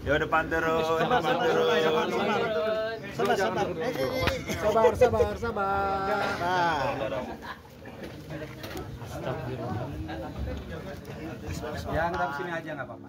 Yo depan terus. Sabar. Yang nggak sini aja nggak apa-apa.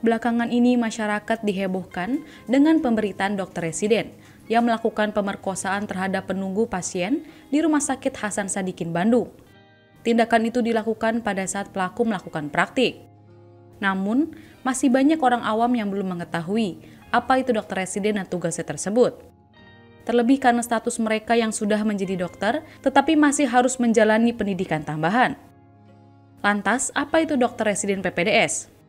Belakangan ini masyarakat dihebohkan dengan pemberitaan dokter residen yang melakukan pemerkosaan terhadap penunggu pasien di Rumah Sakit Hasan Sadikin Bandung. Tindakan itu dilakukan pada saat pelaku melakukan praktik. Namun, masih banyak orang awam yang belum mengetahui apa itu dokter residen dan tugasnya tersebut. Terlebih karena status mereka yang sudah menjadi dokter, tetapi masih harus menjalani pendidikan tambahan. Lantas, apa itu dokter residen PPDS?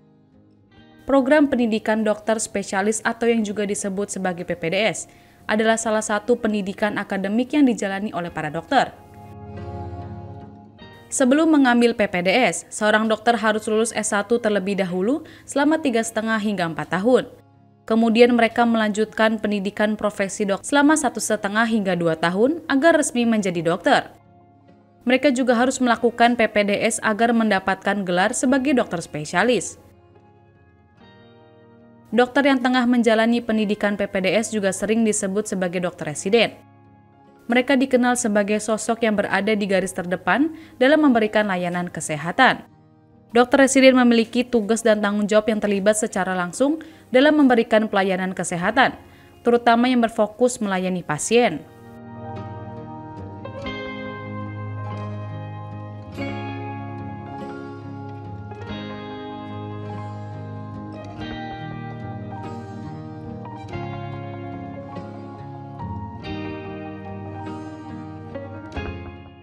Program pendidikan dokter spesialis atau yang juga disebut sebagai PPDS adalah salah satu pendidikan akademik yang dijalani oleh para dokter. Sebelum mengambil PPDS, seorang dokter harus lulus S1 terlebih dahulu selama 3,5 hingga 4 tahun. Kemudian mereka melanjutkan pendidikan profesi dokter selama 1,5 hingga 2 tahun agar resmi menjadi dokter. Mereka juga harus melakukan PPDS agar mendapatkan gelar sebagai dokter spesialis. Dokter yang tengah menjalani pendidikan PPDS juga sering disebut sebagai dokter residen. Mereka dikenal sebagai sosok yang berada di garis terdepan dalam memberikan layanan kesehatan. Dokter residen memiliki tugas dan tanggung jawab yang terlibat secara langsung dalam memberikan pelayanan kesehatan, terutama yang berfokus melayani pasien.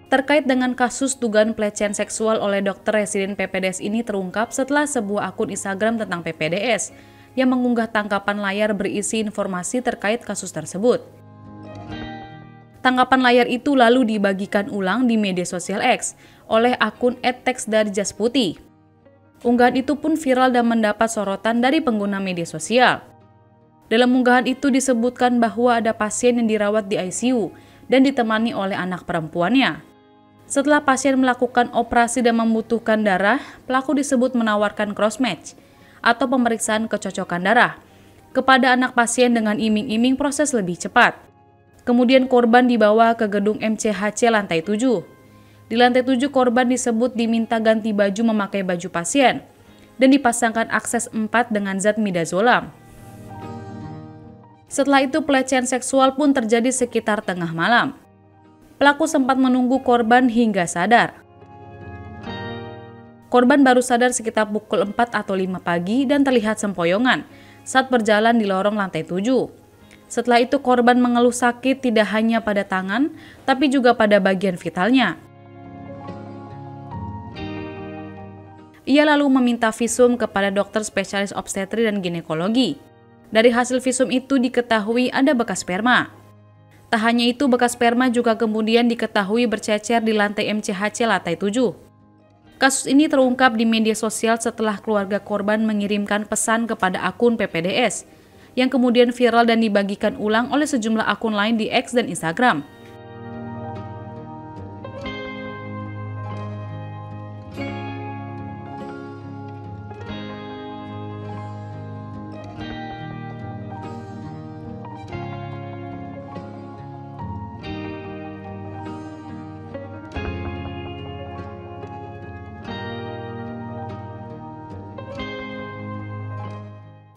Terkait dengan kasus dugaan pelecehan seksual oleh dokter residen PPDS ini terungkap setelah sebuah akun Instagram tentang PPDS yang mengunggah tangkapan layar berisi informasi terkait kasus tersebut. Tangkapan layar itu lalu dibagikan ulang di media sosial X oleh akun @texdarjasputi. Unggahan itu pun viral dan mendapat sorotan dari pengguna media sosial. Dalam unggahan itu disebutkan bahwa ada pasien yang dirawat di ICU dan ditemani oleh anak perempuannya. Setelah pasien melakukan operasi dan membutuhkan darah, pelaku disebut menawarkan cross-match atau pemeriksaan kecocokan darah kepada anak pasien dengan iming-iming proses lebih cepat. Kemudian korban dibawa ke gedung MCHC lantai 7. Di lantai 7 korban disebut diminta ganti baju memakai baju pasien dan dipasangkan akses 4 dengan zat midazolam. Setelah itu pelecehan seksual pun terjadi sekitar tengah malam. Pelaku sempat menunggu korban hingga sadar. Korban baru sadar sekitar pukul 4 atau 5 pagi dan terlihat sempoyongan saat berjalan di lorong lantai 7. Setelah itu korban mengeluh sakit tidak hanya pada tangan, tapi juga pada bagian vitalnya. Ia lalu meminta visum kepada dokter spesialis obstetri dan ginekologi. Dari hasil visum itu diketahui ada bekas sperma. Tak hanya itu, bekas sperma juga kemudian diketahui bercecer di lantai MCHC lantai 7. Kasus ini terungkap di media sosial setelah keluarga korban mengirimkan pesan kepada akun PPDS, yang kemudian viral dan dibagikan ulang oleh sejumlah akun lain di X dan Instagram.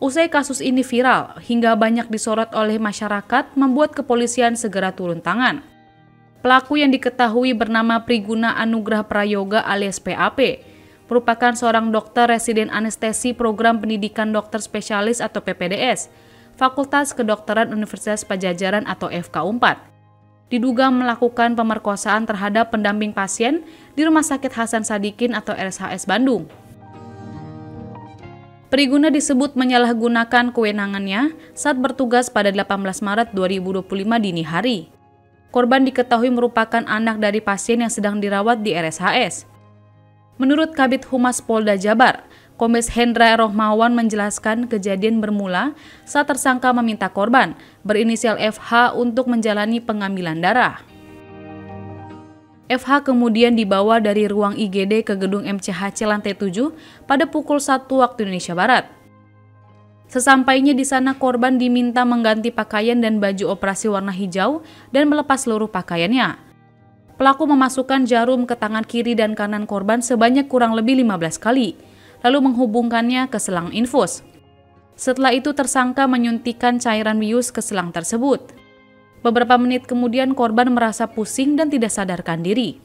Usai kasus ini viral hingga banyak disorot oleh masyarakat, membuat kepolisian segera turun tangan. Pelaku yang diketahui bernama Priguna Anugrah Prayoga alias PAP, merupakan seorang dokter residen anestesi program pendidikan dokter spesialis atau PPDS, Fakultas Kedokteran Universitas Padjadjaran atau FK4. Diduga melakukan pemerkosaan terhadap pendamping pasien di Rumah Sakit Hasan Sadikin atau RSHS Bandung. Priguna disebut menyalahgunakan kewenangannya saat bertugas pada 18 Maret 2025 dini hari. Korban diketahui merupakan anak dari pasien yang sedang dirawat di RSHS. Menurut Kabid Humas Polda Jabar, Kombes Hendra Rohmawan menjelaskan kejadian bermula saat tersangka meminta korban berinisial FH untuk menjalani pengambilan darah. FH kemudian dibawa dari ruang IGD ke gedung MCHC lantai 7 pada pukul 1 waktu Indonesia Barat. Sesampainya di sana, korban diminta mengganti pakaian dan baju operasi warna hijau dan melepas seluruh pakaiannya. Pelaku memasukkan jarum ke tangan kiri dan kanan korban sebanyak kurang lebih 15 kali, lalu menghubungkannya ke selang infus. Setelah itu tersangka menyuntikkan cairan bius ke selang tersebut. Beberapa menit kemudian korban merasa pusing dan tidak sadarkan diri.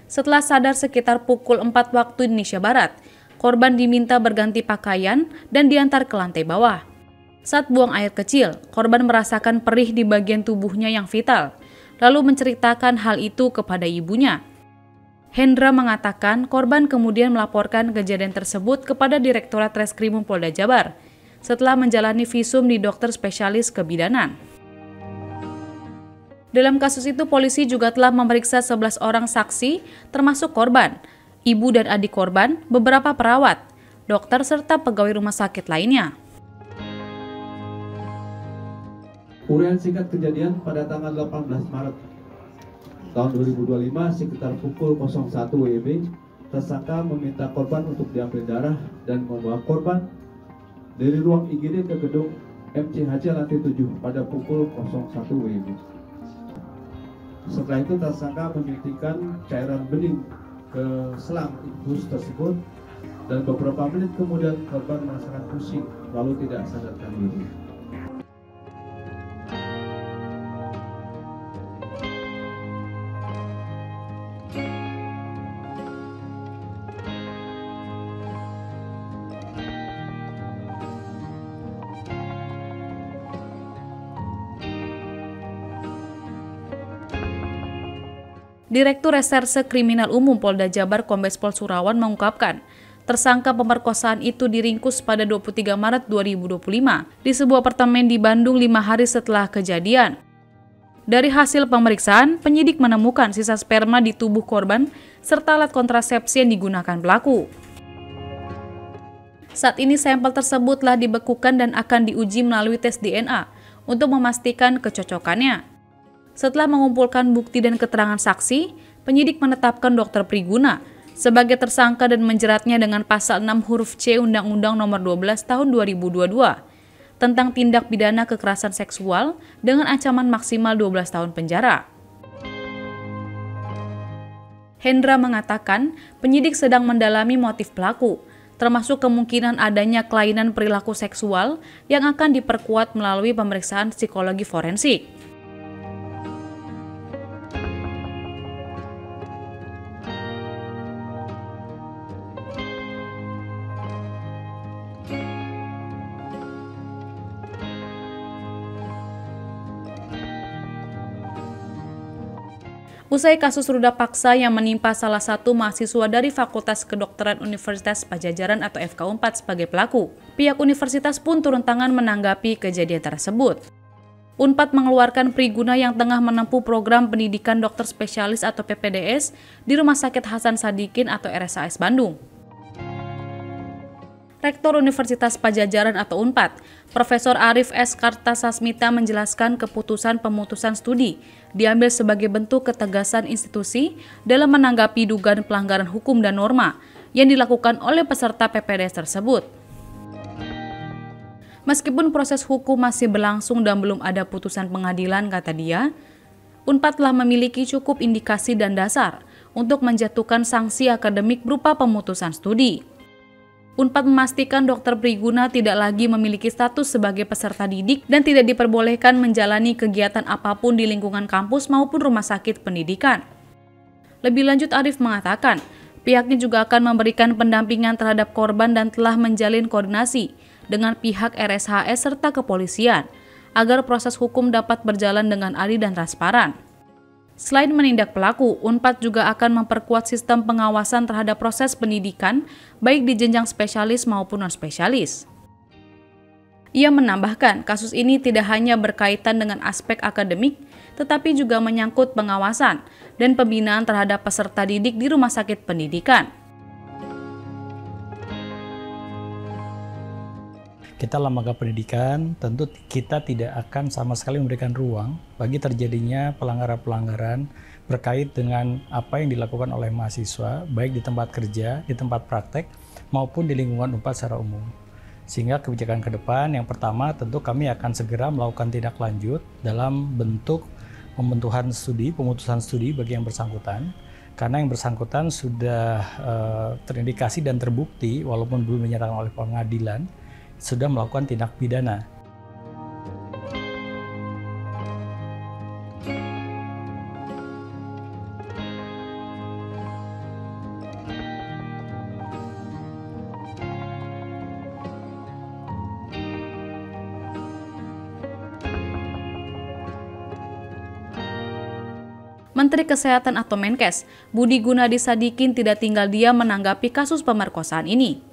Setelah sadar sekitar pukul 4 waktu Indonesia Barat, korban diminta berganti pakaian dan diantar ke lantai bawah. Saat buang air kecil, korban merasakan perih di bagian tubuhnya yang vital, lalu menceritakan hal itu kepada ibunya. Hendra mengatakan korban kemudian melaporkan kejadian tersebut kepada Direktorat Reskrimum Polda Jabar setelah menjalani visum di dokter spesialis kebidanan. Dalam kasus itu, polisi juga telah memeriksa 11 orang saksi, termasuk korban, ibu dan adik korban, beberapa perawat, dokter, serta pegawai rumah sakit lainnya. Uraian singkat kejadian pada tanggal 18 Maret tahun 2025 sekitar pukul 01 WIB, tersangka meminta korban untuk diambil darah dan membawa korban dari ruang IGD ke gedung MCHC lantai 7 pada pukul 01 WIB. Setelah itu tersangka menyuntikkan cairan bening ke selang infus tersebut dan beberapa menit kemudian korban merasakan pusing lalu tidak sadarkan diri. Direktur Reserse Kriminal Umum Polda Jabar Kombes Pol Surawan mengungkapkan, tersangka pemerkosaan itu diringkus pada 23 Maret 2025 di sebuah apartemen di Bandung 5 hari setelah kejadian. Dari hasil pemeriksaan, penyidik menemukan sisa sperma di tubuh korban serta alat kontrasepsi yang digunakan pelaku. Saat ini sampel tersebut telah dibekukan dan akan diuji melalui tes DNA untuk memastikan kecocokannya. Setelah mengumpulkan bukti dan keterangan saksi, penyidik menetapkan Dr. Priguna sebagai tersangka dan menjeratnya dengan pasal 6 huruf C Undang-Undang Nomor 12 Tahun 2022 tentang tindak pidana kekerasan seksual dengan ancaman maksimal 12 tahun penjara. Hendra mengatakan penyidik sedang mendalami motif pelaku, termasuk kemungkinan adanya kelainan perilaku seksual yang akan diperkuat melalui pemeriksaan psikologi forensik. Usai kasus ruda paksa yang menimpa salah satu mahasiswa dari Fakultas Kedokteran Universitas Padjadjaran atau FK4 sebagai pelaku, pihak universitas pun turun tangan menanggapi kejadian tersebut. Unpad mengeluarkan Priguna yang tengah menempuh program pendidikan dokter spesialis atau PPDS di Rumah Sakit Hasan Sadikin atau RSHS Bandung. Rektor Universitas Padjadjaran atau Unpad, Profesor Arif S. Kartasasmita menjelaskan keputusan pemutusan studi diambil sebagai bentuk ketegasan institusi dalam menanggapi dugaan pelanggaran hukum dan norma yang dilakukan oleh peserta PPDS tersebut. Meskipun proses hukum masih berlangsung dan belum ada putusan pengadilan, kata dia, Unpad telah memiliki cukup indikasi dan dasar untuk menjatuhkan sanksi akademik berupa pemutusan studi. Unpad memastikan Dr. Priguna tidak lagi memiliki status sebagai peserta didik dan tidak diperbolehkan menjalani kegiatan apapun di lingkungan kampus maupun rumah sakit pendidikan. Lebih lanjut, Arif mengatakan, pihaknya juga akan memberikan pendampingan terhadap korban dan telah menjalin koordinasi dengan pihak RSHS serta kepolisian agar proses hukum dapat berjalan dengan adil dan transparan. Selain menindak pelaku, Unpad juga akan memperkuat sistem pengawasan terhadap proses pendidikan, baik di jenjang spesialis maupun non-spesialis. Ia menambahkan, kasus ini tidak hanya berkaitan dengan aspek akademik, tetapi juga menyangkut pengawasan dan pembinaan terhadap peserta didik di rumah sakit pendidikan. Kita lembaga pendidikan, tentu kita tidak akan sama sekali memberikan ruang bagi terjadinya pelanggaran-pelanggaran berkait dengan apa yang dilakukan oleh mahasiswa, baik di tempat kerja, di tempat praktek, maupun di lingkungan Unpad secara umum. Sehingga kebijakan ke depan, yang pertama tentu kami akan segera melakukan tindak lanjut dalam bentuk pemutusan studi bagi yang bersangkutan, karena yang bersangkutan sudah terindikasi dan terbukti, walaupun belum dinyatakan oleh pengadilan, sudah melakukan tindak pidana. Menteri Kesehatan atau Menkes, Budi Gunadi Sadikin tidak tinggal diam menanggapi kasus pemerkosaan ini.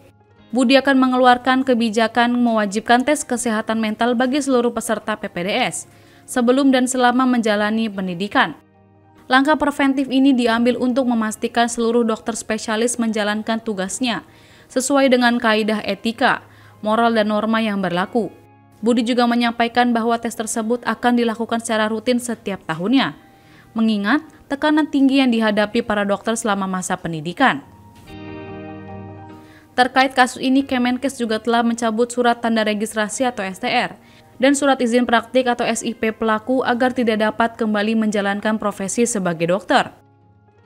Budi akan mengeluarkan kebijakan mewajibkan tes kesehatan mental bagi seluruh peserta PPDS sebelum dan selama menjalani pendidikan. Langkah preventif ini diambil untuk memastikan seluruh dokter spesialis menjalankan tugasnya sesuai dengan kaidah etika, moral, dan norma yang berlaku. Budi juga menyampaikan bahwa tes tersebut akan dilakukan secara rutin setiap tahunnya, mengingat tekanan tinggi yang dihadapi para dokter selama masa pendidikan. Terkait kasus ini, Kemenkes juga telah mencabut surat tanda registrasi atau STR dan surat izin praktik atau SIP pelaku agar tidak dapat kembali menjalankan profesi sebagai dokter.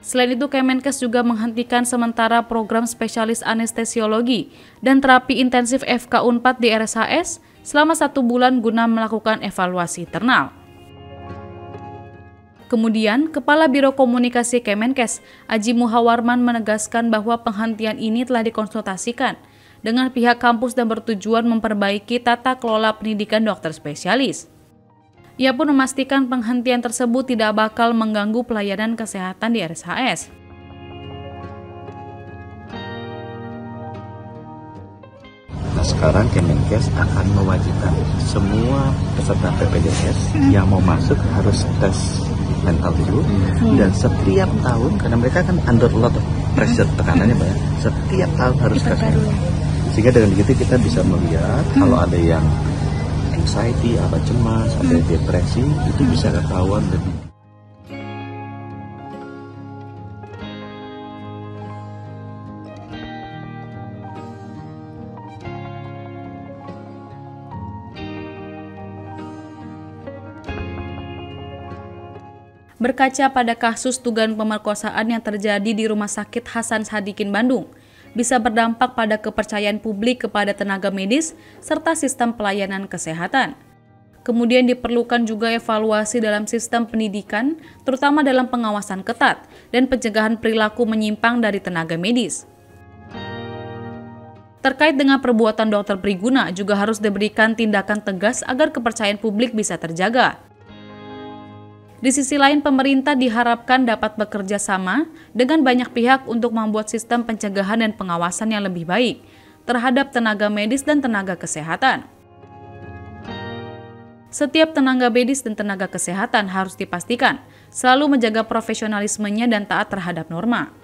Selain itu, Kemenkes juga menghentikan sementara program spesialis anestesiologi dan terapi intensif FK Unpad di RSHS selama 1 bulan guna melakukan evaluasi internal. Kemudian, Kepala Biro Komunikasi Kemenkes, Aji Muhawarman menegaskan bahwa penghentian ini telah dikonsultasikan dengan pihak kampus dan bertujuan memperbaiki tata kelola pendidikan dokter spesialis. Ia pun memastikan penghentian tersebut tidak bakal mengganggu pelayanan kesehatan di RSHS. Nah, sekarang Kemenkes akan mewajibkan semua peserta PPDS yang mau masuk harus tes mental dulu, dan setiap tahun, karena mereka kan under a lot of pressure, tekanannya banyak, setiap tahun harus tes mental. Sehingga dengan begitu kita bisa melihat kalau ada yang anxiety, apa cemas, ada depresi, itu bisa ketahuan lebih. Berkaca pada kasus dugaan pemerkosaan yang terjadi di Rumah Sakit Hasan Sadikin Bandung, bisa berdampak pada kepercayaan publik kepada tenaga medis serta sistem pelayanan kesehatan. Kemudian diperlukan juga evaluasi dalam sistem pendidikan, terutama dalam pengawasan ketat dan pencegahan perilaku menyimpang dari tenaga medis. Terkait dengan perbuatan Dr. Priguna juga harus diberikan tindakan tegas agar kepercayaan publik bisa terjaga. Di sisi lain, pemerintah diharapkan dapat bekerja sama dengan banyak pihak untuk membuat sistem pencegahan dan pengawasan yang lebih baik terhadap tenaga medis dan tenaga kesehatan. Setiap tenaga medis dan tenaga kesehatan harus dipastikan selalu menjaga profesionalismenya dan taat terhadap norma.